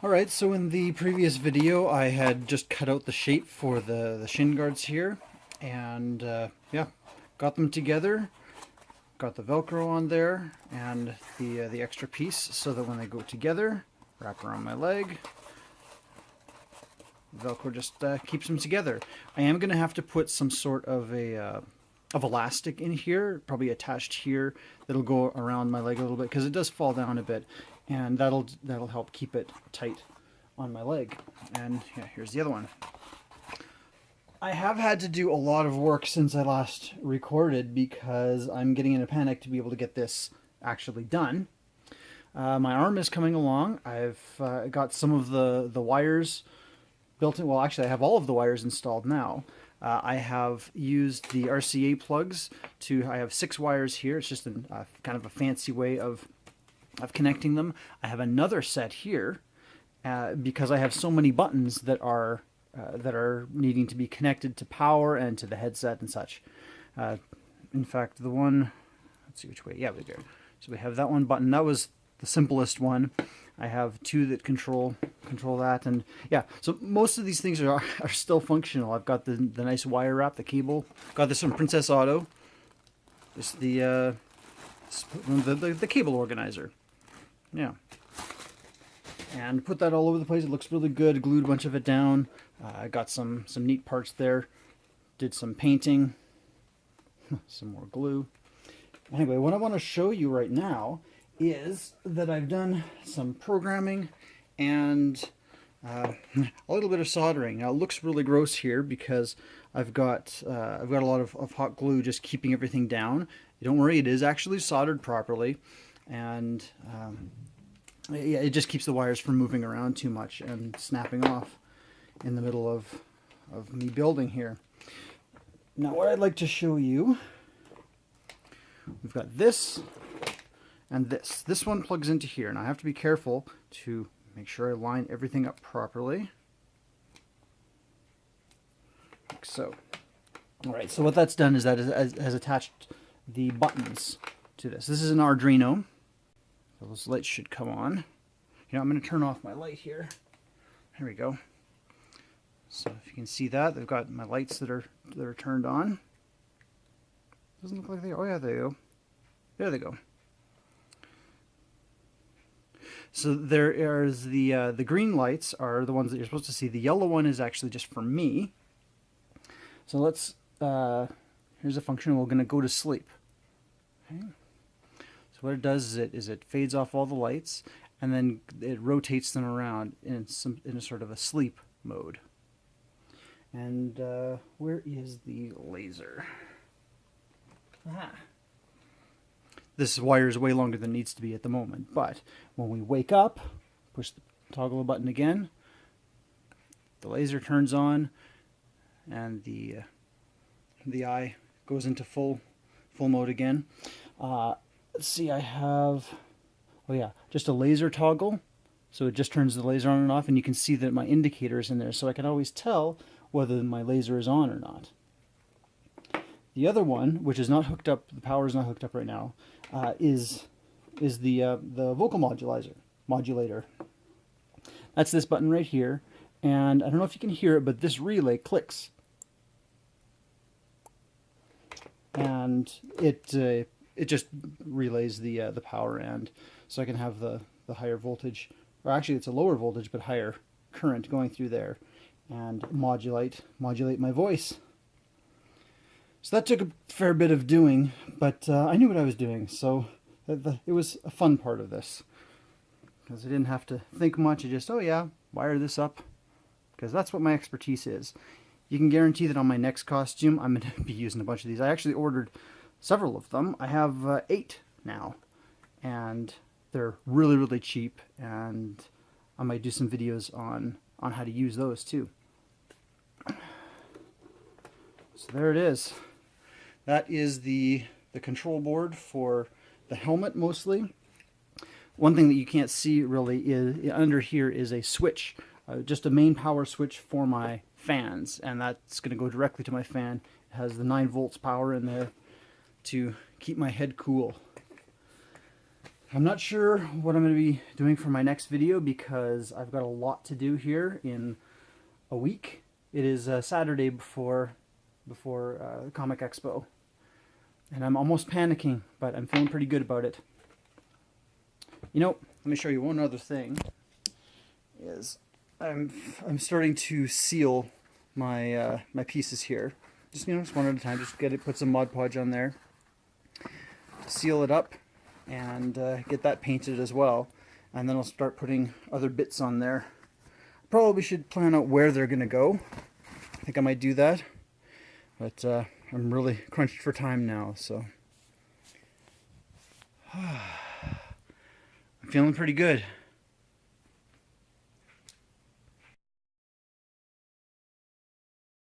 Alright, so in the previous video I had just cut out the shape for the shin guards here, and yeah, got them together, got the Velcro on there, and the extra piece so that when they go together, wrap around my leg, Velcro just keeps them together. I am going to have to put some sort of elastic in here, probably attached here, that'll go around my leg a little bit because it does fall down a bit, and that'll help keep it tight on my leg. And yeah, here's the other one. I have had to do a lot of work since I last recorded because I'm getting in a panic to be able to get this actually done. My arm is coming along. I've got some of the wires built in. Well, actually, I have all of the wires installed now. I have used the RCA plugs I have 6 wires here. It's just kind of a fancy way of connecting them. I have another set here because I have so many buttons that are needing to be connected to power and to the headset and such. In fact, the one, let's see which way. Yeah, we go. So we have that one button. That was the simplest one. I have 2 that control that, and yeah. So most of these things are still functional. I've got the nice wire wrap, the cable. Got this from Princess Auto. This the cable organizer. Yeah. And put that all over the place. It looks really good. Glued a bunch of it down. I got some neat parts there. Did some painting. Some more glue. Anyway, what I want to show you right now is that I've done some programming and a little bit of soldering. Now it looks really gross here because I've got a lot of hot glue just keeping everything down. Don't worry, it is actually soldered properly, and yeah, it just keeps the wires from moving around too much and snapping off in the middle of me building here. Now what I'd like to show you, we've got this and this. This one plugs into here, and I have to be careful to make sure I line everything up properly. Like so. Alright, so what that's done is that it has attached the buttons to this. This is an Arduino. So those lights should come on. You know, I'm going to turn off my light here. Here we go. So if you can see that, they've got my lights that are turned on. Doesn't look like they are. Oh yeah, there they go. There they go. So there is the green lights are the ones that you're supposed to see. The yellow one is actually just for me. So let's here's a function. We're going to go to sleep. Okay. So what it does is it fades off all the lights, and then it rotates them around in a sort of a sleep mode. And where is the laser? Aha. This wire is way longer than it needs to be at the moment, but when we wake up, push the toggle button again, the laser turns on, and the eye goes into full mode again. Let's see, I have, oh yeah, just a laser toggle, so it just turns the laser on and off, and you can see that my indicator is in there, so I can always tell whether my laser is on or not. The other one, which is not hooked up, the power is not hooked up right now, is the vocal modulator. That's this button right here, and I don't know if you can hear it, but this relay clicks, and it just relays the power end, so I can have the higher voltage, or actually it's a lower voltage but higher current going through there, and modulate my voice. So that took a fair bit of doing, but I knew what I was doing, so it was a fun part of this. Because I didn't have to think much, I just, oh yeah, wire this up, because that's what my expertise is. You can guarantee that on my next costume, I'm going to be using a bunch of these. I actually ordered several of them. I have 8 now, and they're really, really cheap, and I might do some videos on how to use those too. So there it is. That is the control board for the helmet mostly. One thing that you can't see really is under here is a switch, just a main power switch for my fans, and that's going to go directly to my fan. It has the 9 volts power in there to keep my head cool. I'm not sure what I'm going to be doing for my next video because I've got a lot to do here in a week. It is Saturday before Comic Expo, and I'm almost panicking, but I'm feeling pretty good about it. You know, let me show you one other thing. Is I'm starting to seal my my pieces here. Just one at a time. Just put some Mod Podge on there, seal it up, and get that painted as well. And then I'll start putting other bits on there. Probably should plan out where they're gonna go. I think I might do that, but I'm really crunched for time now, so I'm feeling pretty good.